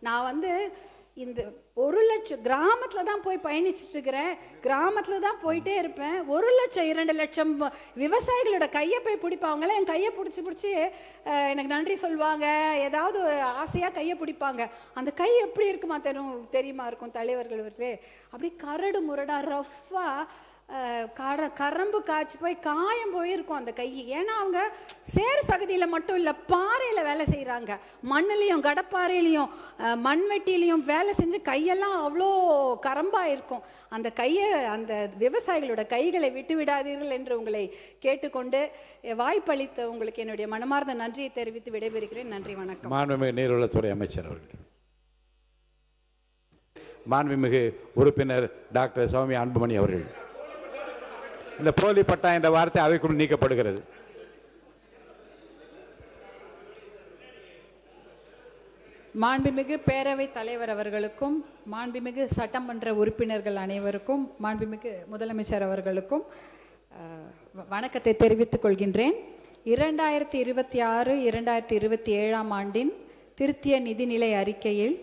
நான் இந்த 1 லட்சம் கிராமத்தில் தான் போய் பயணிச்சுட்டு இருக்கிறேன். கிராமத்தில் தான் போயிட்டே இருப்பேன். 1 லட்சம் 2 லட்சம் விவசாயிகளோட கையை போய் பிடிப்பாங்களே, என் கையை பிடிச்சி எனக்கு நன்றி சொல்லுவாங்க. ஏதாவது ஆசையாக கையை பிடிப்பாங்க. அந்த கை எப்படி இருக்குமா தெரியுமா இருக்கும் தலைவர்கள் அப்படி கரடு முரடா ரஃப்பாக கரம்பு காய்ச்சி போய் காயம் போயிருக்கும் அந்த கை. ஏன்னா அவங்க சேர் சகதியில் மட்டும் இல்லை, பாறையில் வேலை செய்கிறாங்க. மண்ணிலையும் கடப்பாறையிலையும் மண்வெட்டிலையும் வேலை செஞ்சு கையெல்லாம் அவ்வளோ கரம்பாக இருக்கும். அந்த கையை, அந்த விவசாயிகளோட கைகளை விட்டு விடாதீர்கள் என்று உங்களை கேட்டுக்கொண்டு வாய்ப்பளித்த உங்களுக்கு என்னுடைய மனமார்ந்த நன்றியை தெரிவித்து விடைபெறுகிறேன். நன்றி, வணக்கம். மாண்புமிகு நீர்வளத்துறை அமைச்சர் அவர்கள். மாண்புமிகு உறுப்பினர் டாக்டர் சௌமியா அன்புமணி அவர்கள். இந்த போலி பட்டா என்ற வார்த்தை அவைக்குள் நீக்கப்படுகிறது. மாண்புமிகு பேரவைத் தலைவர் அவர்களுக்கும், மாண்புமிகு சட்டமன்ற உறுப்பினர்கள் அனைவருக்கும், மாண்புமிகு முதலமைச்சர் அவர்களுக்கும் வணக்கத்தை தெரிவித்துக் கொள்கின்றேன். 2026-2027 ஆண்டின் திருத்திய நிதிநிலை அறிக்கையில்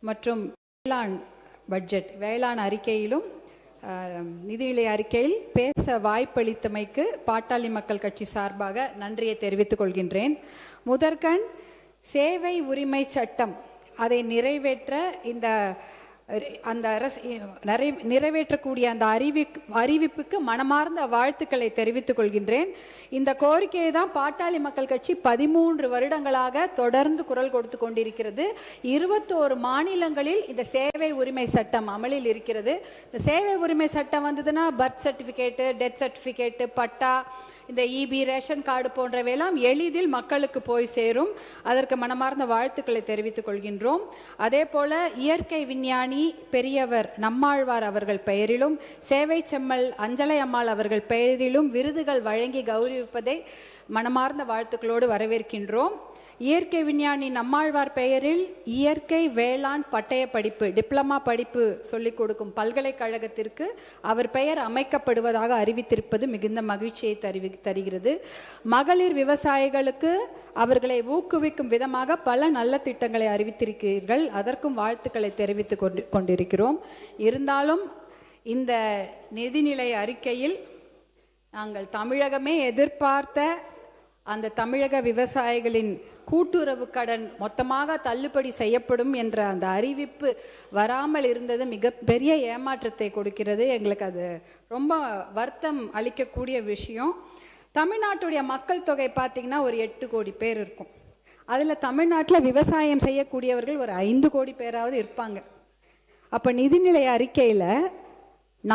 மற்றும் வேளாண் பட்ஜெட், வேளாண் அறிக்கையிலும் நிதிநிலை அறிக்கையில் பேச வாய்ப்பளித்தமைக்கு பாட்டாளி மக்கள் கட்சி சார்பாக நன்றியை தெரிவித்துக் கொள்கின்றேன். முதற்கண் சேவை உரிமை சட்டம் அதை நிறைவேற்ற அந்த நிறைவேற்றக்கூடிய அந்த அறிவிப்புக்கு மனமார்ந்த வாழ்த்துக்களை தெரிவித்துக் கொள்கின்றேன். இந்த கோரிக்கையை தான் பாட்டாளி மக்கள் கட்சி 13 வருடங்களாக தொடர்ந்து குரல் கொடுத்து கொண்டிருக்கிறது. 21 மாநிலங்களில் இந்த சேவை உரிமை சட்டம் அமலில் இருக்கிறது. இந்த சேவை உரிமை சட்டம் வந்ததுன்னா பர்த் சர்டிஃபிகேட்டு, டெத் சர்டிஃபிகேட்டு, பட்டா, இந்த இபி, ரேஷன் கார்டு போன்றவையெல்லாம் எளிதில் மக்களுக்கு போய் சேரும். அதற்கு மனமார்ந்த வாழ்த்துக்களை தெரிவித்துக் கொள்கின்றோம். அதே போல இயற்கை விஞ்ஞானி பெரியவர் நம்மாழ்வார் அவர்கள் பெயரிலும், சேவை செம்மல் அஞ்சலை அம்மாள் அவர்கள் பெயரிலும் விருதுகள் வழங்கி கௌரவிப்பதை மனமார்ந்த வாழ்த்துக்களோடு வரவேற்கின்றோம். இயற்கை விஞ்ஞானி நம்மாழ்வார் பெயரில் இயற்கை வேளாண் பட்டய படிப்பு, டிப்ளமா படிப்பு சொல்லிக் கொடுக்கும் பல்கலைக்கழகத்திற்கு அவர் பெயர் அமைக்கப்படுவதாக அறிவித்திருப்பது மிகுந்த மகிழ்ச்சியை தருகிறது. மகளிர் விவசாயிகளுக்கு அவர்களை ஊக்குவிக்கும் விதமாக பல நல்ல திட்டங்களை அறிவித்திருக்கிறீர்கள். அதற்கும் வாழ்த்துக்களை தெரிவித்துக் கொண்டிருக்கிறோம். இருந்தாலும் இந்த நிதிநிலை அறிக்கையில் நாங்கள் தமிழகமே எதிர்பார்த்த அந்த தமிழக விவசாயிகளின் கூட்டுறவு கடன் மொத்தமாக தள்ளுபடி செய்யப்படும் என்ற அந்த அறிவிப்பு வராமல் இருந்தது மிகப்பெரிய ஏமாற்றத்தை கொடுக்கிறது. எங்களுக்கு அது ரொம்ப வருத்தம் அளிக்கக்கூடிய விஷயம். தமிழ்நாட்டுடைய மக்கள் தொகை பார்த்திங்கன்னா ஒரு 8 கோடி பேர் இருக்கும். அதில் தமிழ்நாட்டில் விவசாயம் செய்யக்கூடியவர்கள் ஒரு 5 கோடி பேராவது இருப்பாங்க. அப்போ நிதிநிலை அறிக்கையில்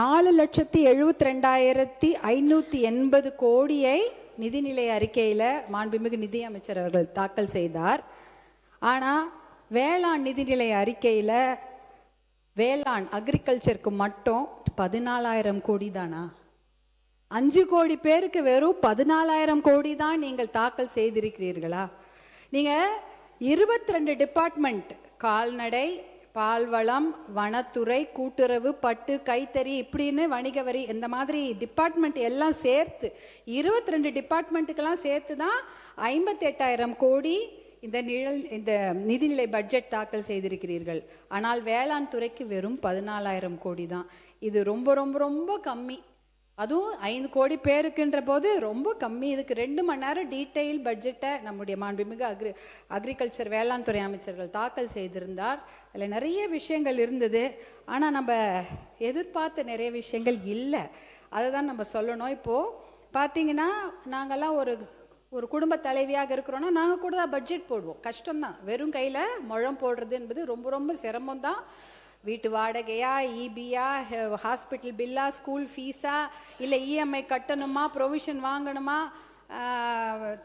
4,72,580 கோடியை நிதிநிலை அறிக்கையில் மாண்புமிகு நிதி அமைச்சர் அவர்கள் தாக்கல் செய்தார். ஆனால் வேளாண் நிதிநிலை அறிக்கையில் வேளாண் அக்ரிகல்ச்சருக்கு மட்டும் 14,000 கோடி தானா? 5 கோடி பேருக்கு வெறும் 14,000 கோடி தான் நீங்கள் தாக்கல் செய்திருக்கிறீர்களா? நீங்கள் 22 டிபார்ட்மெண்ட், கால்நடை, பால்வளம், வனத்துறை, கூட்டுறவு, பட்டு, கைத்தறி, இப்படின்னு வணிக வரி, இந்த மாதிரி டிபார்ட்மெண்ட் எல்லாம் சேர்த்து 22 டிபார்ட்மெண்ட்டுக்கெல்லாம் சேர்த்து தான் 58,000 கோடி இந்த நிதிநிலை பட்ஜெட் தாக்கல் செய்திருக்கிறீர்கள். ஆனால் வேளாண் துறைக்கு வெறும் 14,000 கோடி தான். இது ரொம்ப ரொம்ப ரொம்ப கம்மி. அதுவும் 5 கோடி பேருக்குன்ற போது ரொம்ப கம்மி. இதுக்கு 2 மணி நேரம் டீட்டெயில் பட்ஜெட்டை நம்முடைய மாண்புமிகு அக்ரிகல்ச்சர் வேளாண் துறை அமைச்சர்கள் தாக்கல் செய்திருந்தார். அதில் நிறைய விஷயங்கள் இருந்தது. ஆனால் நம்ம எதிர்பார்த்த நிறைய விஷயங்கள் இல்லை. அதை தான் நம்ம சொல்லணும். இப்போது பார்த்தீங்கன்னா நாங்கள்லாம் ஒரு குடும்ப தலைவியாக இருக்கிறோன்னா நாங்கள் கூட தான் பட்ஜெட் போடுவோம். கஷ்டம்தான். வெறும் கையில் முழம் போடுறது என்பது ரொம்ப ரொம்ப சிரமம் தான். வீட்டு வாடகையா, இபியா, ஹாஸ்பிட்டல் பில்லா, ஸ்கூல் ஃபீஸா, இல்லை இஎம்ஐ கட்டணுமா, ப்ரொவிஷன் வாங்கணுமா,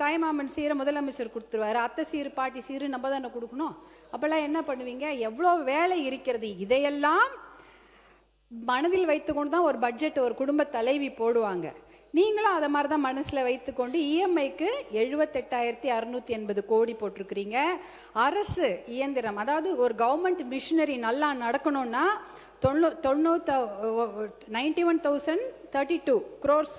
தாய்மாமன் சீரை முதலமைச்சர் கொடுத்துருவாரு, அத்தை சீரு பாட்டி சீரு நம்ம தானே கொடுக்கணும். அப்போல்லாம் என்ன பண்ணுவீங்க? எவ்வளோ வேலை இருக்கிறது. இதையெல்லாம் மனதில் வைத்துக்கொண்டு தான் ஒரு பட்ஜெட் ஒரு குடும்ப தலைவி போடுவாங்க. நீங்களும் அதை மாதிரி தான் மனசில் வைத்துக்கொண்டு இஎம்ஐக்கு 78,680 கோடி போட்டிருக்கிறீங்க. அரசு இயந்திரம், அதாவது ஒரு கவர்மெண்ட் மிஷினரி நல்லா நடக்கணும்னா 91,032 crores.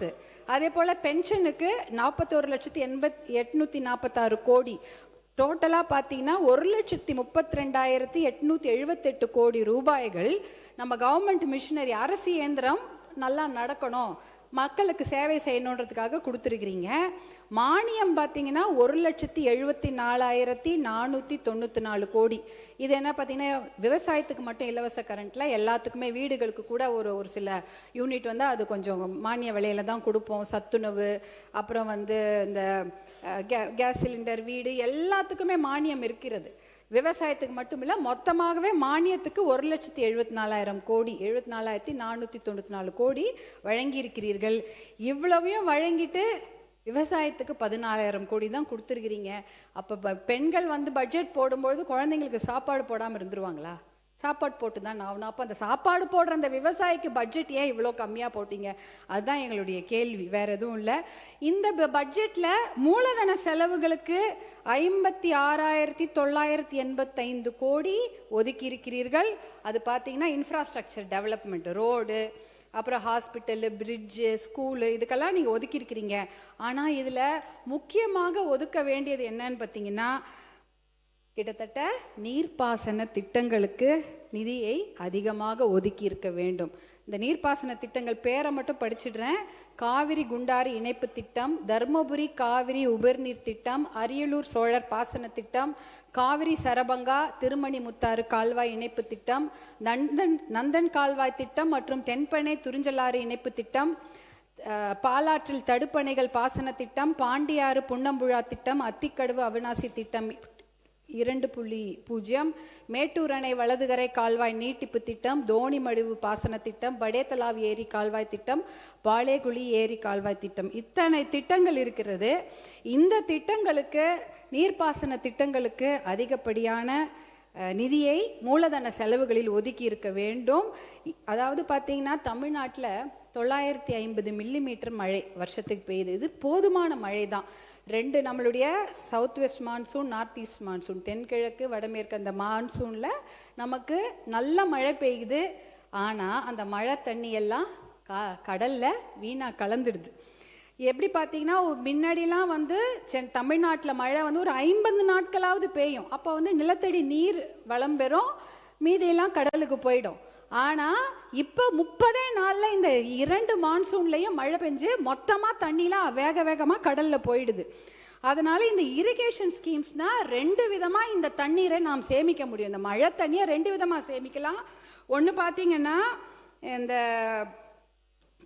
அதே போல் பென்ஷனுக்கு 41,846 கோடி. டோட்டலாக பார்த்தீங்கன்னா 1,32,878 கோடி ரூபாய்கள் நம்ம கவர்மெண்ட் மிஷினரி அரசு இயந்திரம் நல்லா நடக்கணும், மக்களுக்கு சேவை செய்யணுன்றதுக்காக கொடுத்துருக்கிறீங்க. மானியம் பார்த்தீங்கன்னா 1,74,494 கோடி. இது என்ன பார்த்தீங்கன்னா விவசாயத்துக்கு மட்டும் இலவச கரண்ட்டில் எல்லாத்துக்குமே வீடுகளுக்கு கூட ஒரு சில யூனிட் வந்து அது கொஞ்சம் மானிய விலையில தான் கொடுப்போம். சத்துணவு, அப்புறம் வந்து இந்த கேஸ் சிலிண்டர், வீடு எல்லாத்துக்குமே மானியம் இருக்கிறது. விவசாயத்துக்கு மட்டும் இல்லை, மொத்தமாகவே மானியத்துக்கு 1,74,000 கோடி, 74,494 கோடி வழங்கியிருக்கிறீர்கள். இவ்வளவையும் வழங்கிட்டு விவசாயத்துக்கு 14,000 கோடி தான் கொடுத்துருக்கிறீங்க. அப்போ பெண்கள் வந்து பட்ஜெட் போடும்பொழுது குழந்தைங்களுக்கு சாப்பாடு போடாமல் இருந்துருவாங்களா? சாப்பாடு போட்டு தான் ஆகணும். அப்போ அந்த சாப்பாடு போடுற அந்த விவசாயிக்கு பட்ஜெட் ஏன் இவ்வளோ கம்மியாக போட்டீங்க? அதுதான் எங்களுடைய கேள்வி, வேறு எதுவும் இல்லை. இந்த பட்ஜெட்டில் மூலதன செலவுகளுக்கு 56,985 கோடி ஒதுக்கி இருக்கிறீர்கள். அது பார்த்தீங்கன்னா இன்ஃப்ராஸ்ட்ரக்சர் டெவலப்மெண்ட், ரோடு, அப்புறம் ஹாஸ்பிட்டலு, பிரிட்ஜு, ஸ்கூலு, இதுக்கெல்லாம் நீங்கள் ஒதுக்கியிருக்கிறீங்க. ஆனால் இதில் முக்கியமாக ஒதுக்க வேண்டியது என்னன்னு பார்த்தீங்கன்னா கிட்டத்தட்ட நீர்ப்பாசன திட்டங்களுக்கு நிதியை அதிகமாக ஒதுக்கி இருக்க வேண்டும். இந்த நீர்ப்பாசன திட்டங்கள் பேரை மட்டும் படிச்சிடுறேன். காவிரி குண்டாறு இணைப்பு திட்டம், தர்மபுரி காவிரி உபர்நீர் திட்டம், அரியலூர் சோழர் பாசன திட்டம், காவிரி சரபங்கா திருமணி முத்தாறு கால்வாய் இணைப்பு திட்டம், நந்தன் கால்வாய் திட்டம் மற்றும் தென்பெண்ணை துறிஞ்சலாறு இணைப்பு திட்டம், பாலாற்றில் தடுப்பணைகள் பாசன திட்டம், பாண்டியாறு புன்னம்புழா திட்டம், அத்திக்கடவு அவிநாசி திட்டம் 2.0, மேட்டூர் அணை வலதுகரை கால்வாய் நீட்டிப்பு திட்டம், தோணிமடுவு பாசன திட்டம், படேத்தலாவ் ஏரி கால்வாய் திட்டம், பாலேகுழி ஏரி கால்வாய் திட்டம், இத்தனை திட்டங்கள் இருக்கிறது. இந்த திட்டங்களுக்கு, நீர்ப்பாசன திட்டங்களுக்கு அதிகப்படியான நிதியை மூலதன செலவுகளில் ஒதுக்கி இருக்க வேண்டும். அதாவது பார்த்தீங்கன்னா தமிழ்நாட்டில் 950 மில்லிமீட்டர் மழை வருஷத்துக்கு பெய்யுது. இது போதுமான மழை தான். நம்மளுடைய south west monsoon, north east monsoon, தென்கிழக்கு வடமேற்கு அந்த மான்சூனில் நமக்கு நல்ல மழை பெய்யுது. ஆனால் அந்த மழை தண்ணியெல்லாம் கடலில் வீணாக கலந்துடுது. எப்படி பார்த்தீங்கன்னா முன்னாடிலாம் வந்து தமிழ்நாட்டில் மழை வந்து ஒரு 50 நாட்களாவது பெய்யும். அப்போ வந்து நிலத்தடி நீர் வளம் பெறும், மீதியெல்லாம் கடலுக்கு போயிடும். ஆனால் இப்போ 30 நாளில் இந்த 2 மான்சூன்லேயும் மழை பெஞ்சு மொத்தமாக தண்ணிலாம் வேகமாக கடலில் போயிடுது. அதனால் இந்த இரிகேஷன் ஸ்கீம்ஸ்னால் 2 விதமாக இந்த தண்ணீரை நாம் சேமிக்க முடியும். இந்த மழை தண்ணியை 2 விதமாக சேமிக்கலாம். ஒன்று பார்த்தீங்கன்னா இந்த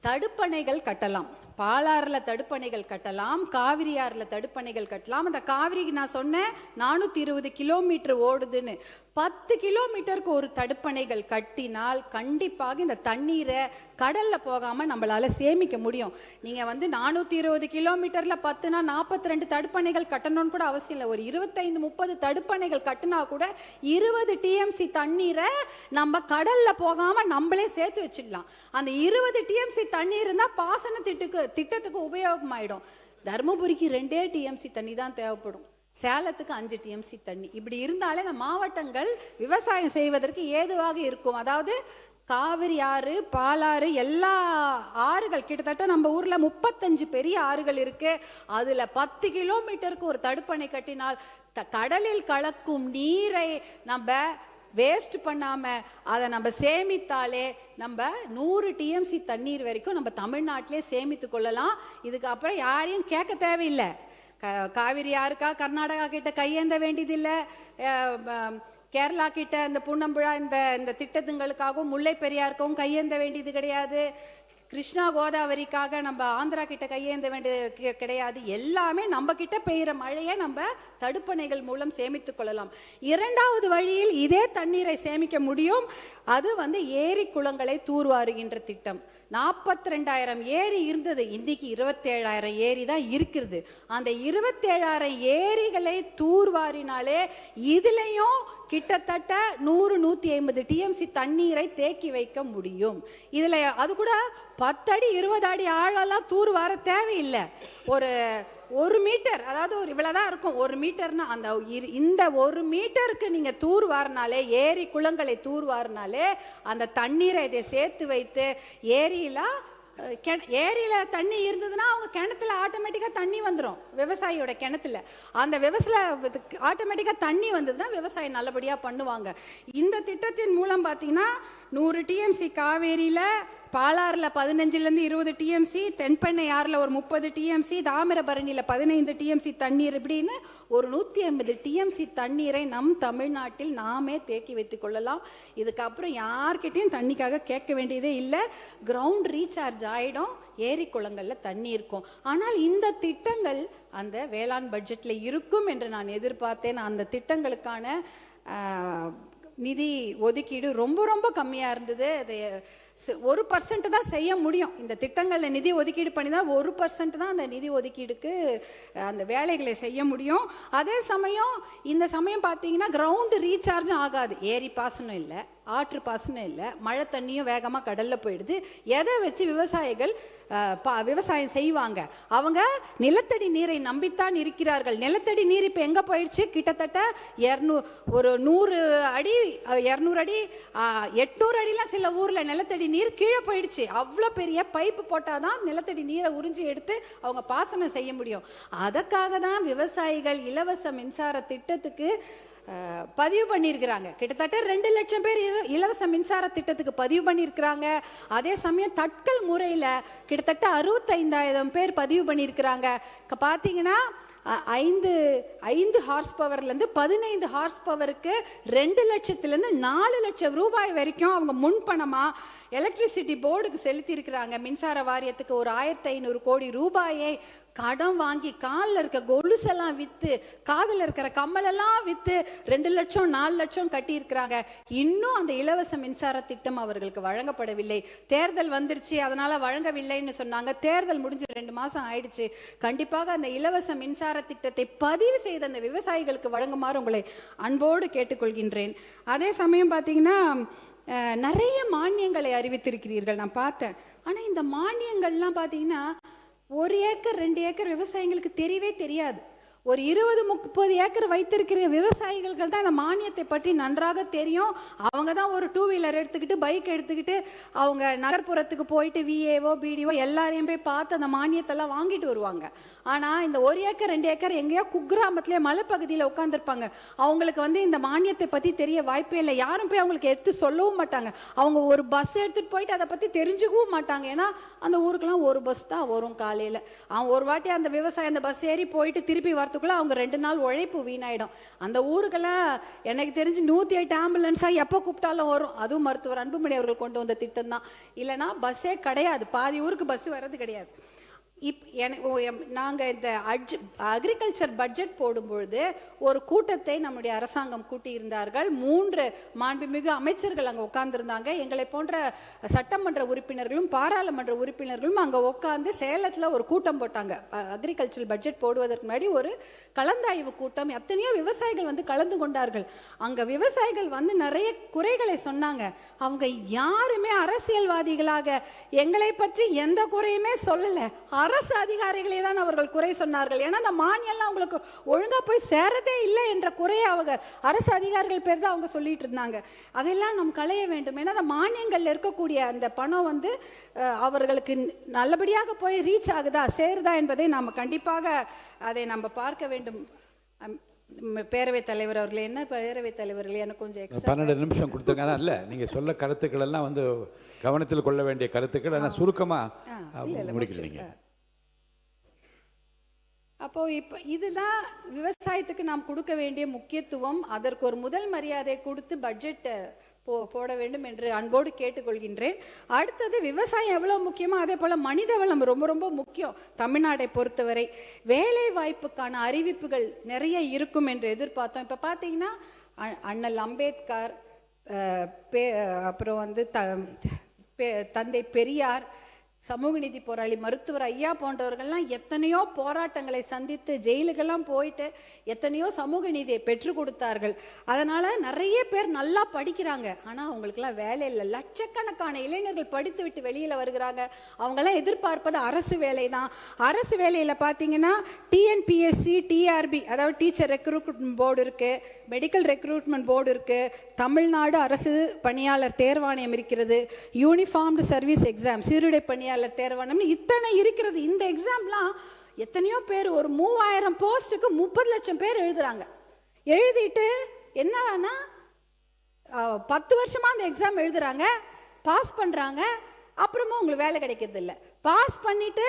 தடுப்பணைகள் கட்டலாம். பாலாறில் தடுப்பணைகள் கட்டலாம், காவிரி ஆறில் தடுப்பணைகள் கட்டலாம். அந்த காவிரிக்கு நான் சொன்னேன் 420 கிலோமீட்டர் ஓடுதுன்னு. 10 கிலோமீட்டருக்கு ஒரு தடுப்பணைகள் கட்டினால் கண்டிப்பாக இந்த தண்ணீரை கடலில் போகாமல் நம்மளால் சேமிக்க முடியும். நீங்கள் வந்து 420 கிலோமீட்டரில் 10னா 42 தடுப்பணைகள் கட்டணும்னு கூட அவசியம் இல்லை. ஒரு 25-30 தடுப்பணைகள் கட்டினா கூட 20 டிஎம்சி தண்ணீரை நம்ம கடலில் போகாமல் நம்மளே சேர்த்து வச்சிடலாம். அந்த 20 டிஎம்சி தண்ணீர் இருந்தால் பாசன திட்டத்துக்கு உபயோகமாயிடும். தர்மபுரிக்கு 2 டிஎம்சி தண்ணி தான் தேவைப்படும், சேலத்துக்கு 5 டிஎம்சி தண்ணி. இப்படி இருந்தாலே இந்த மாவட்டங்கள் விவசாயம் செய்வதற்கு ஏதுவாக இருக்கும். அதாவது காவிரி ஆறு, பாலாறு, எல்லா ஆறுகள் கிட்டத்தட்ட நம்ம ஊர்ல 35 பெரிய ஆறுகள் இருக்கு. அதுல 10 கிலோமீட்டருக்கு ஒரு தடுப்பணை கட்டினால் கடலில் கலக்கும் நீரை நம்ம வேஸ்ட் பண்ணாம அதை நம்ம சேமித்தாலே நம்ம 100 டிஎம்சி தண்ணீர் வரைக்கும் நம்ம தமிழ்நாட்டிலே சேமித்து கொள்ளலாம். இதுக்கு அப்புறம் யாரையும் கேட்க தேவையில்லை. காவிரி யாருக்கா கர்நாடகா கிட்ட கையேந்த வேண்டியதில்லை, கேரளா கிட்ட இந்த புன்னம்புழா இந்த திட்டத்துங்களுக்காகவும் முல்லை பெரியாருக்கும் கையேந்த வேண்டியது கிடையாது. கிருஷ்ணா கோதாவரிக்காக நம்ம ஆந்திரா கிட்ட கையேந்த வேண்டியது கிடையாது. எல்லாமே நம்ம கிட்ட பெய்கிற மழையை நம்ம தடுப்பணைகள் மூலம் சேமித்து கொள்ளலாம். 2வது வழியில் இதே தண்ணீரை சேமிக்க முடியும். அது வந்து ஏரி குளங்களை தூர்வாருகின்ற திட்டம். 42,000 ஏரி இருந்தது, இன்னைக்கு 27,000 ஏரி தான் இருக்கிறது. அந்த 27,000 ஏரிகளை தூர்வாரினாலே இதுலையும் கிட்டத்தட்ட 100-150 டிஎம்சி தண்ணீரை தேக்கி வைக்க முடியும். இதுல அது கூட 10 அடி 20 அடி ஆழெல்லாம் தூர்வார தேவையில்லை. ஒரு மீட்டர், அதாவது இவ்வளவுதான் இருக்கும் 1 மீட்டர்னா, அந்த இந்த 1 மீட்டருக்கு நீங்க தூர்வாரினாலே, ஏரி குளங்களை தூர்வாரினாலே அந்த தண்ணீரை இதை சேர்த்து வைத்து ஏரியில ஏரியில் தண்ணி இருந்ததுன்னா அவங்க கிணத்துல ஆட்டோமேட்டிக்காக தண்ணி வந்துடும். விவசாயியோட கிணத்துல அந்த ஆட்டோமேட்டிக்காக தண்ணி வந்ததுன்னா விவசாயம் நல்லபடியாக பண்ணுவாங்க. இந்த திட்டத்தின் மூலம் பார்த்தீங்கன்னா 100 TMC காவேரியில், பாலாறில் 15லேருந்து 20 TMC, தென்பெண்ணை ஆறில் ஒரு 30 TMC, தாமிரபரணியில் 15 TMC தண்ணீர், இப்படின்னு ஒரு 150 TMC தண்ணீரை நம் தமிழ்நாட்டில் நாமே தேக்கி வைத்துக் கொள்ளலாம். இதுக்கப்புறம் யார்கிட்டையும் தண்ணிக்காக கேட்க வேண்டியதே இல்லை. கிரவுண்ட் ரீசார்ஜ் ஆகிடும், ஏரி குளங்களில் தண்ணி இருக்கும். ஆனால் இந்த திட்டங்கள் அந்த வேளாண் பட்ஜெட்டில் இருக்கும் என்று நான் எதிர்பார்த்தேன். அந்த திட்டங்களுக்கான நிதி ஒதுக்கீடு ரொம்ப ரொம்ப கம்மியாக இருந்தது. அதை 1% தான் செய்ய முடியும். இந்த திட்டங்களில் நிதி ஒதுக்கீடு பண்ணி தான் 1% தான் அந்த நிதி ஒதுக்கீடுக்கு அந்த வேலைகளை செய்ய முடியும். அதே சமயம் இந்த சமயம் பார்த்தீங்கன்னா கிரவுண்டு ரீசார்ஜும் ஆகாது. ஏரி பாசனம் இல்லை, ஆற்று பாசனம் இல்லை, மழை தண்ணியும் வேகமாக கடலில் போயிடுது. எதை வச்சு விவசாயிகள் விவசாயம் செய்வாங்க? அவங்க நிலத்தடி நீரை நம்பித்தான் இருக்கிறார்கள். நிலத்தடி நீர் இப்போ எங்கே போயிடுச்சு? கிட்டத்தட்ட 100 அடி 200 அடி 800 அடிலாம் சில ஊரில் நிலத்தடி நீர் கீழே போயிடுச்சு. அவ்வளோ பெரிய பைப்பு போட்டால் தான் நிலத்தடி நீரை உறிஞ்சி எடுத்து அவங்க பாசனம் செய்ய முடியும். அதுக்காக தான் விவசாயிகள் இலவச மின்சார திட்டத்துக்கு பதிவு பண்ணியிருக்கிறாங்க. கிட்டத்தட்ட 2 லட்சம் பேர் இலவச மின்சார திட்டத்துக்கு பதிவு பண்ணியிருக்கிறாங்க. அதே சமயம் தட்கல் முறையில் கிட்டத்தட்ட 65,000 பேர் பதிவு பண்ணியிருக்கிறாங்க. பார்த்தீங்கன்னா 5 ஹார்ஸ் பவர்லேருந்து 15 ஹார்ஸ் பவருக்கு 2 லட்சத்துலேருந்து 4 லட்சம் ரூபாய் வரைக்கும் அவங்க முன்பணமாக எலக்ட்ரிசிட்டி போர்டுக்கு செலுத்தி இருக்கிறாங்க. மின்சார வாரியத்துக்கு ஒரு 1,500 கோடி ரூபாயை கடன் வாங்கி காலில் இருக்க கொலுசெல்லாம் விற்று, காதில் இருக்கிற கம்மலெல்லாம் விற்று 2 லட்சம் 4 லட்சம் கட்டியிருக்கிறாங்க. இன்னும் அந்த இலவச மின்சார திட்டம் அவர்களுக்கு வழங்கப்படவில்லை. தேர்தல் வந்துருச்சு, அதனால வழங்கவில்லைன்னு சொன்னாங்க. தேர்தல் முடிஞ்சு 2 மாதம் ஆயிடுச்சு. கண்டிப்பாக அந்த இலவச மின்சார திட்டத்தை பதிவு செய்த அந்த விவசாயிகளுக்கு வழங்குமாறு உங்களை அன்போடு கேட்டுக்கொள்கின்றேன். அதே சமயம் பார்த்தீங்கன்னா நிறைய மானியங்களை அறிவித்திருக்கிறீர்கள், நான் பார்த்தேன். ஆனால் இந்த மானியங்கள்லாம் பார்த்தீங்கன்னா 1 ஏக்கர் 2 ஏக்கர் விவசாயிகளுக்கு தெரியவே தெரியாது. ஒரு 20-30 ஏக்கர் வைத்திருக்கிற விவசாயிகள் தான் இந்த மானியத்தை பற்றி நன்றாக தெரியும். அவங்க தான் ஒரு 2 வீலர் எடுத்துக்கிட்டு, பைக் எடுத்துக்கிட்டு அவங்க நகர்ப்புறத்துக்கு போயிட்டு VAO BDO எல்லாரையும் போய் பார்த்து அந்த மானியத்தெல்லாம் வாங்கிட்டு வருவாங்க. ஆனால் இந்த 1 ஏக்கர் 2 ஏக்கர் எங்கேயோ குக்கிராமத்திலே மலைப்பகுதியில் உட்காந்துருப்பாங்க. அவங்களுக்கு இந்த மானியத்தை பற்றி தெரிய வாய்ப்பே இல்லை. யாரும் போய் அவங்களுக்கு எடுத்து சொல்லவும் மாட்டாங்க. அவங்க ஒரு பஸ் எடுத்துகிட்டு போயிட்டு அதை பற்றி தெரிஞ்சுக்கவும் மாட்டாங்க. ஏன்னா அந்த ஊருக்கெல்லாம் ஒரு பஸ் தான் வரும் காலையில். அவன் ஒரு வாட்டி அந்த விவசாயம் அந்த பஸ் ஏறி போயிட்டு திருப்பி அவங்க 2 நாள் உழைப்பு வீணாயிடும். அந்த ஊருக்கெல்லாம் எனக்கு தெரிஞ்சு 108 ஆம்புலன்ஸாக எப்போ கூப்பிட்டாலும் வரும். அதுவும் மருத்துவர் அன்புமணி அவர்கள் கொண்டு வந்த திட்டம் தான். இல்லைன்னா பஸ்ஸே கிடையாது, பாதி ஊருக்கு பஸ் வர்றது கிடையாது. நாங்கள் இந்த அக்ரிகல்ச்சர் பட்ஜெட் போடும்பொழுது ஒரு கூட்டத்தை நம்முடைய அரசாங்கம் கூட்டியிருந்தார்கள். 3 மாண்புமிகு அமைச்சர்கள் அங்கே உட்கார்ந்துருந்தாங்க. எங்களை போன்ற சட்டமன்ற உறுப்பினர்களும் பாராளுமன்ற உறுப்பினர்களும் அங்கே உட்காந்து சேலத்தில் ஒரு கூட்டம் போட்டாங்க. அக்ரிகல்ச்சர் பட்ஜெட் போடுவதற்கு முன்னாடி ஒரு கலந்தாய்வு கூட்டம். எத்தனையோ விவசாயிகள் கலந்து கொண்டார்கள். அங்கே விவசாயிகள் நிறைய குறைகளை சொன்னாங்க. அவங்க யாருமே அரசியல்வாதிகளாக எங்களை பற்றி எந்த குறையுமே சொல்லலை. அரசு அதிகாரிகளே தான் அவர்கள் குறை சொன்னார்கள். ஏன்னா அந்த மானியம்லாம் அவங்களுக்கு ஒழுங்கா போய் சேரதே இல்லை என்ற குறையை அவங்க அரசு அதிகாரிகள் பேர் தான் அவங்க சொல்லிட்டு இருந்தாங்க. அதெல்லாம் நாம் களைய வேண்டும். ஏன்னா அந்த மானியங்கள்ல இருக்கக்கூடிய அந்த பணம் அவர்களுக்கு நல்லபடியாக போய் ரீச் ஆகுதா, சேருதா என்பதை நாம் கண்டிப்பாக அதை நம்ம பார்க்க வேண்டும். பேரவைத் தலைவர் அவர்களே, என்ன பேரவைத் தலைவர்களே, எனக்கு கொஞ்சம் 12 நிமிஷம் கொடுத்துருங்க. இல்லை, நீங்கள் சொல்ல கருத்துக்கள் எல்லாம் கவனத்தில் கொள்ள வேண்டிய கருத்துக்கள், ஆனால் சுருக்கமாக முடிக்கிறீங்க. அப்போ இப்போ இதுதான் விவசாயத்துக்கு நாம் கொடுக்க வேண்டிய முக்கியத்துவம். அதற்கு ஒரு முதல் மரியாதை கொடுத்து பட்ஜெட் போட வேண்டும் என்று அன்போடு கேட்டுக்கொள்கின்றேன். அடுத்தது விவசாயம் எவ்வளோ முக்கியமோ அதே போல் மனித வளம் ரொம்ப ரொம்ப முக்கியம். தமிழ்நாட்டை பொறுத்தவரை வேலை வாய்ப்புக்கான அறிவிப்புகள் நிறைய இருக்கும் என்று எதிர்பார்த்தோம். இப்போ பார்த்தீங்கன்னா அண்ணல் அம்பேத்கர், அப்புறம் தந்தை பெரியார், சமூக நீதி போராளி மருத்துவர் ஐயா போன்றவர்கள்லாம் எத்தனையோ போராட்டங்களை சந்தித்து ஜெயிலுக்கெல்லாம் போயிட்டு எத்தனையோ சமூக நீதியை பெற்றுக் கொடுத்தார்கள். அதனால் நிறைய பேர் நல்லா படிக்கிறாங்க. ஆனால் அவங்களுக்கெல்லாம் வேலை இல்லை. லட்சக்கணக்கான இளைஞர்கள் படித்து விட்டு வெளியில் வருகிறாங்க. அவங்கெல்லாம் எதிர்பார்ப்பது அரசு வேலை தான். அரசு வேலையில் பார்த்தீங்கன்னா TNPSC, TRB, அதாவது டீச்சர் ரெக்ரூட்மெண்ட் போர்டு இருக்குது, மெடிக்கல் ரெக்ரூட்மெண்ட் போர்டு இருக்குது, தமிழ்நாடு அரசு பணியாளர் தேர்வாணையம் இருக்கிறது, யூனிஃபார்ம்டு சர்வீஸ் எக்ஸாம் சீருடை பணியாளர் பணியாளர் தேர்வானம் இத்தனை இருக்கிறது. இந்த எக்ஸாம்லாம் எத்தனையோ பேர், ஒரு 3000 போஸ்ட்டுக்கு 30 லட்சம் பேர் எழுதுறாங்க. எழுதிட்டு என்னன்னா 10 வருஷமா அந்த எக்ஸாம் எழுதுறாங்க, பாஸ் பண்றாங்க, அப்புறமா உங்களுக்கு வேலை கிடைக்கிறது இல்லை. பாஸ் பண்ணிட்டு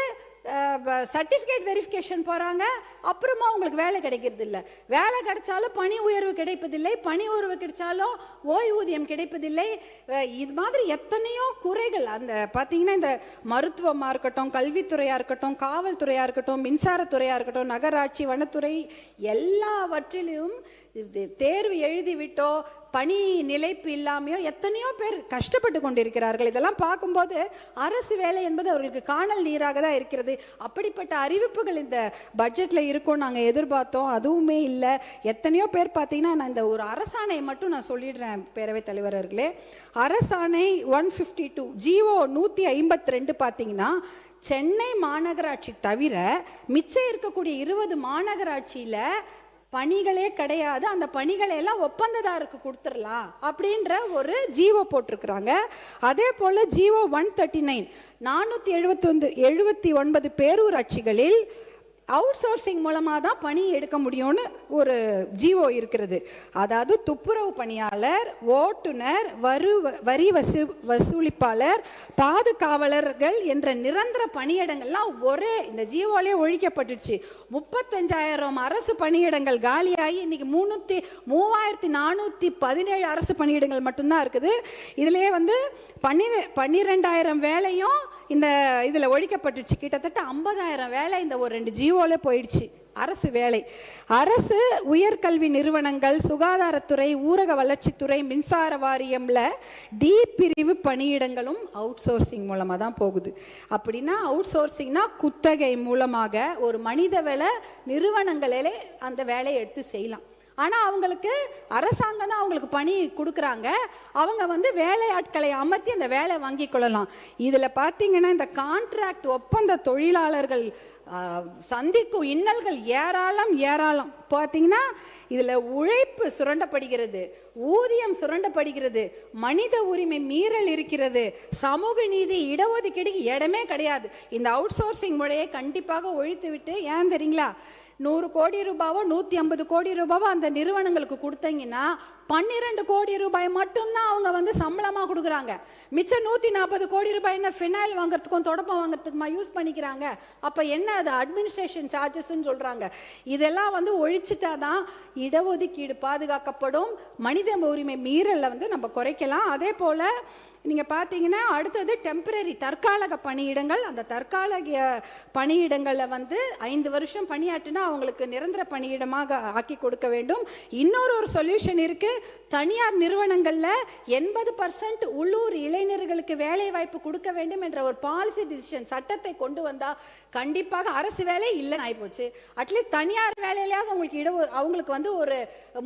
சர்டிஃபிகேட் வெரிஃபிகேஷன் போகிறாங்க, அப்புறமா உங்களுக்கு வேலை கிடைக்கிறது இல்லை. வேலை கிடைச்சாலும் பணி உயர்வு கிடைப்பதில்லை, பணி உயர்வு கிடைச்சாலும் ஓய்வூதியம் கிடைப்பதில்லை. இது மாதிரி எத்தனையோ குறைகள். அந்த பார்த்தீங்கன்னா இந்த மருத்துவமாக இருக்கட்டும், கல்வித்துறையாக இருக்கட்டும், காவல்துறையாக இருக்கட்டும், மின்சாரத்துறையாக இருக்கட்டும், நகராட்சி, வனத்துறை, எல்லாவற்றிலும் தேர்வு எழுதிவிட்டோ பணி நிலைப்பு இல்லாமையோ எத்தனையோ பேர் கஷ்டப்பட்டு கொண்டிருக்கிறார்கள். இதெல்லாம் பார்க்கும்போது அரசு வேலை என்பது அவர்களுக்கு காணல் நீராக தான் இருக்கிறது. அப்படிப்பட்ட அறிவிப்புகள் இந்த பட்ஜெட்டில் இருக்கும் நாங்கள் எதிர்பார்த்தோம், அதுவுமே இல்லை. எத்தனையோ பேர் பார்த்தீங்கன்னா, நான் இந்த ஒரு அரசாணையை மட்டும் நான் சொல்லிடுறேன் பேரவைத் தலைவர்களே. அரசாணை 152 ஜிஓ 152 பார்த்தீங்கன்னா, சென்னை மாநகராட்சி தவிர மிச்சம் இருக்கக்கூடிய 20 மாநகராட்சியில் பணிகளே கிடையாது, அந்த பணிகளை எல்லாம் ஒப்பந்ததாருக்கு கொடுத்துடலாம் அப்படின்ற ஒரு ஜிஓ போட்டிருக்கிறாங்க. அதே போல் ஜிஓ 139 479 பேரூராட்சிகளில் அவுட் சோர்சிங் மூலமாக தான் பணி எடுக்க முடியும்னு ஒரு ஜிஓ இருக்கிறது. அதாவது துப்புரவு பணியாளர், ஓட்டுநர், வரி வசூலிப்பாளர், பாதுகாவலர்கள் என்ற நிரந்தர பணியிடங்கள்லாம் ஒரே இந்த ஜிஓலே ஒழிக்கப்பட்டுடுச்சு. 35,000 அரசு பணியிடங்கள் காலியாகி இன்னைக்கு 3,417 அரசு பணியிடங்கள் மட்டும்தான் இருக்குது. இதுலேயே 12,000 வேலையும் இந்த இதில் ஒழிக்கப்பட்டுச்சு. கிட்டத்தட்ட 50,000 வேலை இந்த ஒரு 2 ஜிஓல போயிடுச்சு. அரசு வேலை, அரசு உயர்கல்வி நிறுவனங்கள், சுகாதாரத்துறை, ஊரக வளர்ச்சித்துறை, மின்சார வாரியம்ல டி பிரிவு பணியிடங்களும் அவுட் சோர்சிங் மூலமாக தான் போகுது. அப்படின்னா அவுட் சோர்சிங்னா குத்தகை மூலமாக ஒரு மனிதவள நிறுவனங்களே அந்த வேலையை எடுத்து செய்யலாம். ஆனால் அவங்களுக்கு அரசாங்கம் தான் அவங்களுக்கு பணி கொடுக்குறாங்க, அவங்க வேலையாட்களை அமர்த்தி அந்த வேலை வாங்கி கொள்ளலாம். இதில் பார்த்தீங்கன்னா இந்த கான்ட்ராக்ட் ஒப்பந்த தொழிலாளர்கள் சந்திக்கும் இன்னல்கள் ஏராளம். பார்த்தீங்கன்னா இதில் உழைப்பு சுரண்டப்படுகிறது, ஊதியம் சுரண்டப்படுகிறது, மனித உரிமை மீறல் இருக்கிறது, சமூக நீதி, இடஒதுக்கீடு இடமே கிடையாது. இந்த அவுட் சோர்சிங் முறையை கண்டிப்பாக ஒழித்து விட்டு, ஏன் தெரியுங்களா, 100 கோடி ரூபாவோ 150 கோடி ரூபாவோ அந்த நிறுவனங்களுக்கு கொடுத்தீங்கன்னா 12 கோடி ரூபாய் மட்டும்தான் அவங்க சம்பளமாக கொடுக்குறாங்க. மிச்சம் 140 கோடி ரூபாய் என்ன ஃபினாயில் வாங்குறதுக்கும் தொடப்பம் வாங்குறதுக்குமா யூஸ் பண்ணிக்கிறாங்க. அப்போ என்ன, அது அட்மினிஸ்ட்ரேஷன் சார்ஜஸ்ன்னு சொல்கிறாங்க. இதெல்லாம் ஒழிச்சிட்டாதான் இடஒதுக்கீடு பாதுகாக்கப்படும், மனித உரிமை மீறலை நம்ம குறைக்கலாம். அதே போல் நீங்கள் பார்த்தீங்கன்னா அடுத்தது டெம்பரரி தற்காலிக பணியிடங்கள். அந்த தற்காலிக பணியிடங்களில் 5 வருஷம் பணியாற்றினா அவங்களுக்கு நிரந்தர பணியிடமாக ஆக்கி கொடுக்க வேண்டும். இன்னொரு சொல்யூஷன் இருக்குது. தனியார் நிறுவனங்களில் 80% உள்ளூர் இளைஞர்களுக்கு வேலை வாய்ப்பு கொடுக்க வேண்டும் என்ற ஒரு பாலிசி டிசிஷன் சட்டத்தை கொண்டு வந்தால் கண்டிப்பாக அரசு வேலை இல்லைன்னு ஆகிப்போச்சு. அட்லீஸ்ட் தனியார் வேலையிலாவது அவங்களுக்கு ஒரு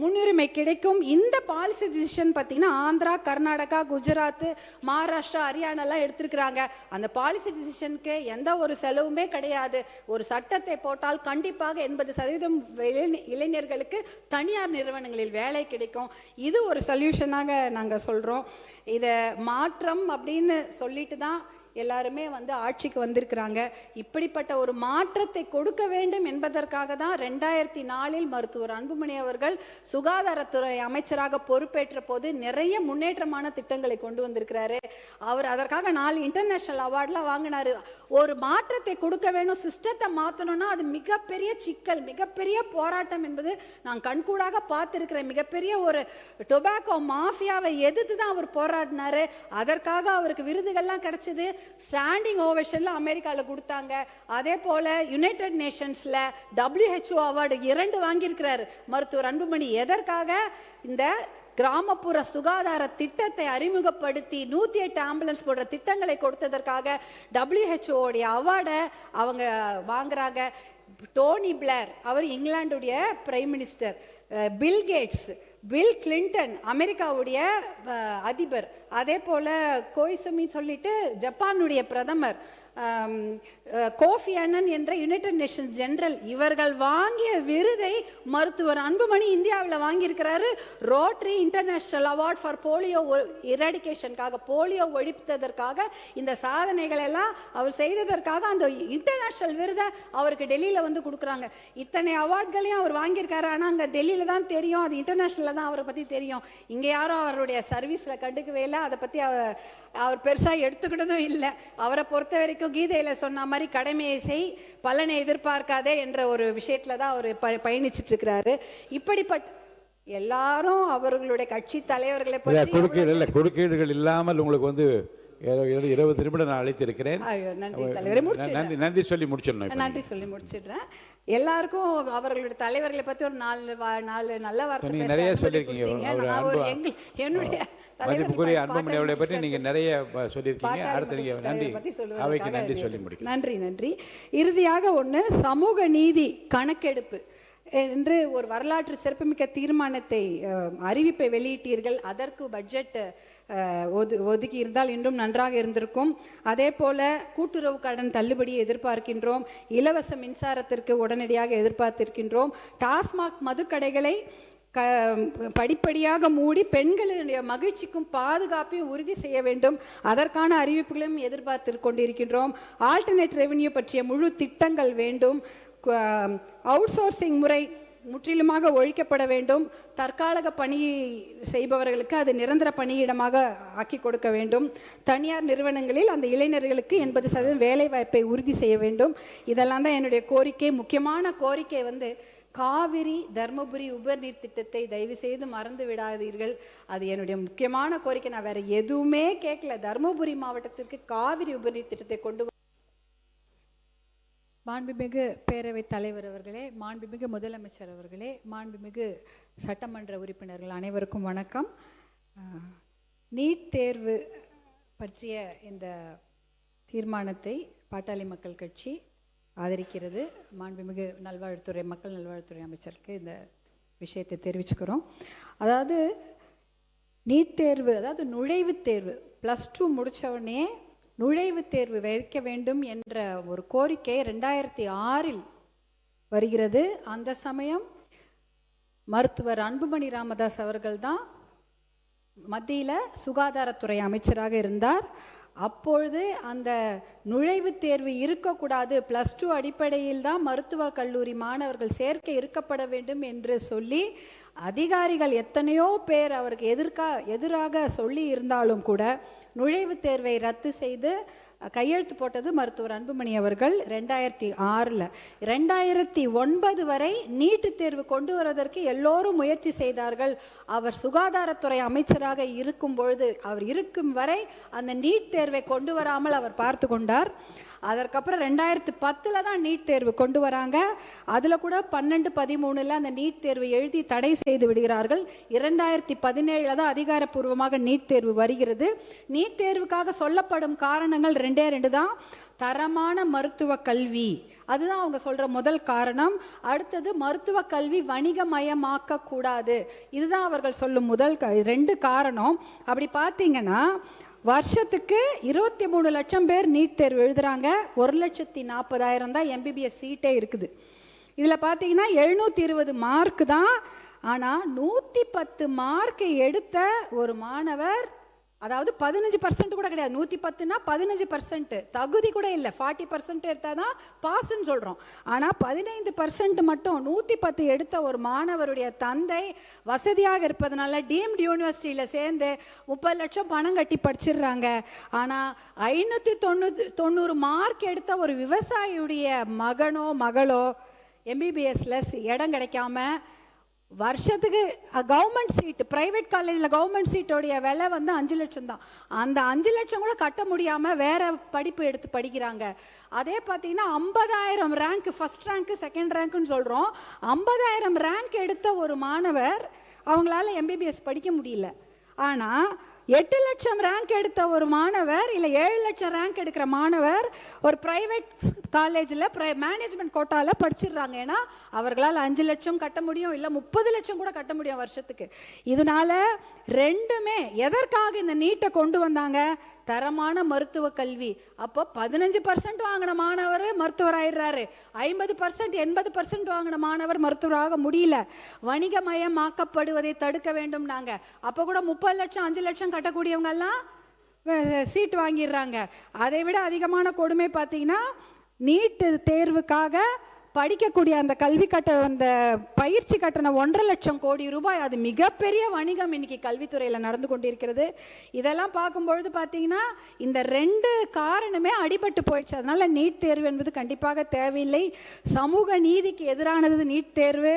முன்னுரிமை கிடைக்கும். இந்த பாலிசி டிசிஷன் பார்த்தீங்கன்னா ஆந்திரா, கர்நாடகா, குஜராத், மகாராஷ்டிரா, ஹரியானாலாம் எடுத்திருக்கிறாங்க. அந்த பாலிசி டிசிஷனுக்கு எந்த ஒரு செலவுமே கிடையாது. ஒரு சட்டத்தை போட்டால் கண்டிப்பாக 80% இளைஞர்களுக்கு தனியார் நிறுவனங்களில் வேலை கிடைக்கும். இது ஒரு சொல்யூஷனாக நாங்கள் சொல்கிறோம். இதை மாற்றம் அப்படின்னு சொல்லிட்டு தான் எல்லாருமே ஆட்சிக்கு வந்திருக்கிறாங்க. இப்படிப்பட்ட ஒரு மாற்றத்தை கொடுக்க வேண்டும் என்பதற்காக தான் 2004 மருத்துவர் அன்புமணி அவர்கள் சுகாதாரத்துறை அமைச்சராக பொறுப்பேற்ற போது நிறைய முன்னேற்றமான திட்டங்களை கொண்டு வந்திருக்கிறாரு. அவர் அதற்காக 4 இன்டர்நேஷனல் அவார்ட்லாம் வாங்கினாரு. ஒரு மாற்றத்தை கொடுக்க வேணும், சிஸ்டத்தை மாற்றணும்னா அது மிகப்பெரிய சிக்கல், மிகப்பெரிய போராட்டம் என்பது நான் கண்கூடாக பார்த்துருக்கிறேன். மிகப்பெரிய ஒரு டொபாக்கோ மாஃபியாவை எதிர்த்து தான் அவர் போராடினாரு. அதற்காக அவருக்கு விருதுகள்லாம் கிடைச்சது. ஸ்டாண்டிங் ஓவேஷன்ல அமெரிக்காவில் கொடுத்தாங்க. அதே போல யுனைடெட் நேஷன்ஸ்ல WHO அவார்டு 2 வாங்கியிருக்கிறார் மருத்துவர் அன்புமணி. எதற்காக? இந்த கிராமப்புற சுகாதார திட்டத்தை அறிமுகப்படுத்தி 108 ஆம்புலன்ஸ் போன்ற திட்டங்களை கொடுத்ததற்காக WHO உடைய அவார்டை அவங்க வாங்குறாங்க. டோனி பிளேர் அவர் இங்கிலாந்துடைய prime minister, Bill Gates, Bill Clinton அமெரிக்காவுடைய அதிபர், அதே போல் கோய்சுமி சொல்லிட்டு ஜப்பானுடைய பிரதமர், கோஃபி அன்னன் என்ற யுனைடெட் நேஷன்ஸ் ஜெனரல் இவர்கள் வாங்கிய விருதை மருத்துவர் அன்புமணி இந்தியாவில் வாங்கியிருக்கிறாரு. Rotary International award for polio எராடிகேஷனுக்காக, போலியோ ஒழிப்பதற்காக இந்த சாதனைகள் எல்லாம் அவர் செய்ததற்காக அந்த இன்டர்நேஷனல் விருதை அவருக்கு டெல்லியில் வந்து கொடுக்குறாங்க. இத்தனை அவார்ட்களையும் அவர் வாங்கியிருக்காரு. ஆனால் அங்கே டெல்லியில் தான் தெரியும், அது இன்டர்நேஷனலில் தான் அவரை பற்றி தெரியும். இங்கே யாரும் அவருடைய சர்வீஸில் கண்டுக்கவே இல்லை, அதை பற்றி அவர் பெருசாக எடுத்துக்கிட்டதும் இல்லை. அவரை பொறுத்த வரைக்கும் கீதையில் சொன்ன மாதிரி கடமையை செய், பலனை எதிர்பார்க்காதே என்ற ஒரு விஷயத்தில் தான் அவர் பயணிச்சுட்டு இருக்கிறாரு. இப்படிப்பட்ட எல்லாரும் அவர்களுடைய கட்சி தலைவர்களை பற்றி குறுக்கீடுகள் இல்லாமல் உங்களுக்கு வந்து 20 நிமிடம் நான் அழைத்திருக்கிறேன். நன்றி சொல்லி முடிச்சிடணும். நன்றி சொல்லி முடிச்சிடுறேன். எல்லாருக்கும் அவர்களுடைய தலைவர்களை பத்தி ஒரு நாலு நல்ல வார்த்தை நிறைய சொல்லியிருக்கீங்க. என்னுடைய மதிப்புக்குரிய அன்புமணி அவர்களை பற்றி நீங்க நிறைய சொல்லியிருக்கீங்க. அடுத்து நீங்க நன்றி சொல்லி முடிக்க. நன்றி. இறுதியாக ஒன்று, சமூக நீதி கணக்கெடுப்பு என்று ஒரு வரலாற்று சிறப்புமிக்க தீர்மானத்தை அறிவிப்பை வெளியிட்டீர்கள். அதற்கு பட்ஜெட் ஒதுக்கி இருந்தால் இன்னும் நன்றாக இருந்திருக்கும். அதே போல கூட்டுறவு கடன் தள்ளுபடியை எதிர்பார்க்கின்றோம். இலவச மின்சாரத்திற்கு உடனடியாக எதிர்பார்த்திருக்கின்றோம். டாஸ்மாக் மதுக்கடைகளை படிப்படியாக மூடி பெண்களுடைய மகிழ்ச்சிக்கும் பாதுகாப்பையும் உறுதி செய்ய வேண்டும். அதற்கான அறிவிப்புகளையும் எதிர்பார்த்து கொண்டிருக்கின்றோம். ஆல்டர்னேட் ரெவென்யூ பற்றிய முழு திட்டங்கள் வேண்டும். அவுட் சோர்சிங் முறை முற்றிலுமாக ஒழிக்கப்பட வேண்டும். தற்காலிக பணி செய்பவர்களுக்கு அது நிரந்தர பணியிடமாக ஆக்கி கொடுக்க வேண்டும். தனியார் நிறுவனங்களில் அந்த இளைஞர்களுக்கு 80% வேலை வாய்ப்பை உறுதி செய்ய வேண்டும். இதெல்லாம் தான் என்னுடைய கோரிக்கை. முக்கியமான கோரிக்கை வந்து காவிரி தர்மபுரி உபநீர் திட்டத்தை தயவு செய்து மறந்து விடாதீர்கள். அது என்னுடைய முக்கியமான கோரிக்கை. நான் வேற எதுவுமே கேட்கல. தர்மபுரி மாவட்டத்திற்கு காவிரி உபநீர் திட்டத்தை கொண்டு மாண்புமிகு பேரவைத் தலைவர் அவர்களே, மாண்புமிகு முதலமைச்சர் அவர்களே, மாண்புமிகு சட்டமன்ற உறுப்பினர்கள் அனைவருக்கும் வணக்கம். நீட் தேர்வு பற்றிய இந்த தீர்மானத்தை பாட்டாளி மக்கள் கட்சி ஆதரிக்கிறது. மாண்புமிகு மக்கள் நல்வாழ்வுத்துறை அமைச்சருக்கு இந்த விஷயத்தை தெரிவிச்சுக்கிறோம். அதாவது நீட் தேர்வு, அதாவது நுழைவுத் தேர்வு, +2 முடித்தவுடனே நுழைவுத் தேர்வு வைக்க வேண்டும் என்ற ஒரு கோரிக்கை 2006 வருகிறது. அந்த சமயம் மருத்துவர் அன்புமணி ராமதாஸ் அவர்கள் தான் மத்தியில் சுகாதாரத்துறை அமைச்சராக இருந்தார். அப்பொழுது அந்த நுழைவுத் தேர்வு இருக்கக்கூடாது, +2 அடிப்படையில் தான் மருத்துவக் கல்லூரி மாணவர்கள் சேர்க்கை இருக்கப்பட வேண்டும் என்று சொல்லி அதிகாரிகள் எத்தனையோ பேர் அவருக்கு எதிராக சொல்லி இருந்தாலும் கூட நுழைவுத் தேர்வை ரத்து செய்து கையெழுத்து போட்டது மருத்துவர் அன்புமணி அவர்கள் 2006. 2009 வரை நீட்டு தேர்வு கொண்டு வருவதற்கு எல்லோரும் முயற்சி செய்தார்கள். அவர் சுகாதாரத்துறை அமைச்சராக இருக்கும் பொழுது, அவர் இருக்கும் வரை அந்த நீட் தேர்வை கொண்டு வராமல் அவர் பார்த்து கொண்டார். அதற்கப்புறம் 2010 தான் நீட் தேர்வு கொண்டு வராங்க. அதில் கூட 12-13 அந்த நீட் தேர்வு எழுதி தடை செய்து விடுகிறார்கள். 2017 தான் அதிகாரப்பூர்வமாக நீட் தேர்வு வருகிறது. நீட் தேர்வுக்காக சொல்லப்படும் காரணங்கள் 2 தான். தரமான மருத்துவ கல்வி, அதுதான் அவங்க சொல்ற முதல் காரணம். அடுத்தது மருத்துவ கல்வி வணிகமயமாக்க கூடாது, இதுதான் அவர்கள் சொல்லும் முதல் 2 காரணம். அப்படி பார்த்தீங்கன்னா வருஷத்துக்கு 23 லட்சம் பேர் நீட் தேர்வு எழுதுறாங்க. 1,40,000 தான் எம்பிபிஎஸ் சீட்டே இருக்குது. இதில் பார்த்தீங்கன்னா 720 மார்க் தான். ஆனால் 110 மார்க் எடுத்த ஒரு மாணவர், அதாவது 15% கூட கிடையாது, 110னா 15% தகுதி கூட இல்லை, 40% எடுத்தால் தான் பாஸ்ன்னு சொல்கிறோம். ஆனால் 15% மட்டும் 110 எடுத்த ஒரு மாணவருடைய தந்தை வசதியாக இருப்பதனால டீம்டு யூனிவர்சிட்டியில் சேர்ந்து 30 லட்சம் பணம் கட்டி படிச்சிடுறாங்க. ஆனால் 590 மார்க் எடுத்த ஒரு விவசாயியுடைய மகனோ மகளோ எம்பிபிஎஸ்ல இடம் கிடைக்காம வருஷத்துக்கு கவர்மெண்ட் சீட்டு, பிரைவேட் காலேஜில் கவர்மெண்ட் சீட்டோடைய விலை வந்து 5 லட்சம் தான். அந்த 5 லட்சம் கூட கட்ட முடியாமல் வேற படிப்பு எடுத்து படிக்கிறாங்க. அதே பார்த்தீங்கன்னா 50,000 ரேங்க், ஃபர்ஸ்ட் ரேங்க் செகண்ட் ரேங்க்னு சொல்கிறோம், 50,000 ரேங்க் எடுத்த ஒரு மாணவர் அவங்களால எம்பிபிஎஸ் படிக்க முடியல. ஆனால் 8 லட்சம் ரேங்க் எடுத்த ஒரு மாணவர், இல்லை 7 லட்சம் ரேங்க் எடுக்கிற மாணவர் ஒரு பிரைவேட் காலேஜில் மேனேஜ்மெண்ட் கோட்டாவில் படிச்சிடுறாங்க. ஏன்னா அவர்களால் 5 லட்சம் கட்ட முடியும், இல்லை 30 லட்சம் கூட கட்ட முடியும் வருஷத்துக்கு. இதனால ரெண்டுமே எதற்காக இந்த நீட்டை கொண்டு வந்தாங்க? தரமான மருத்துவ கல்வி. அப்போ 15% வாங்கின மாணவர் மருத்துவர் ஆயிடுறாரு, 50% 80% வாங்கின மாணவர் மருத்துவராக முடியல. வணிகமயமாக்கப்படுவதை தடுக்க வேண்டும். நாங்கள் அப்போ கூட 30 லட்சம் 5 லட்சம் கட்டக்கூடியவங்க எல்லாம் சீட் வாங்கிடுறாங்க. அதை விட அதிகமான கொடுமை பார்த்தீங்கன்னா, நீட்டு தேர்வுக்காக படிக்கக்கூடிய அந்த அந்த பயிற்சி கட்டணம் 1.5 லட்சம் கோடி ரூபாய். அது மிகப்பெரிய வணிகம் இன்னைக்கு கல்வித்துறையில் நடந்து கொண்டிருக்கிறது. இதெல்லாம் பார்க்கும்பொழுது பார்த்தீங்கன்னா இந்த 2 காரணமே அடிபட்டு போயிடுச்சு. அதனால நீட் தேர்வு என்பது கண்டிப்பாக தேவையில்லை. சமூக நீதிக்கு எதிரானது நீட் தேர்வு,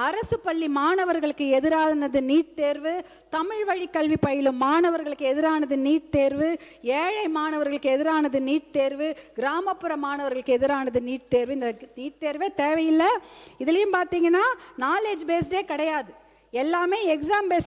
அரசு பள்ளி மாணவர்களுக்கு எதிரானது நீட் தேர்வு, தமிழ் வழி கல்வி பயிலும் மாணவர்களுக்கு எதிரானது நீட் தேர்வு, ஏழை மாணவர்களுக்கு எதிரானது நீட் தேர்வு, கிராமப்புற மாணவர்களுக்கு எதிரானது நீட் தேர்வு. இந்த நீட் தேர்வே தேவையில்லை. இதுலயும் பார்த்தீங்கன்னா நாலேஜ் பேஸ்டே கிடையாது, எல்லாமே எக்ஸாம் பேஸ்ட்.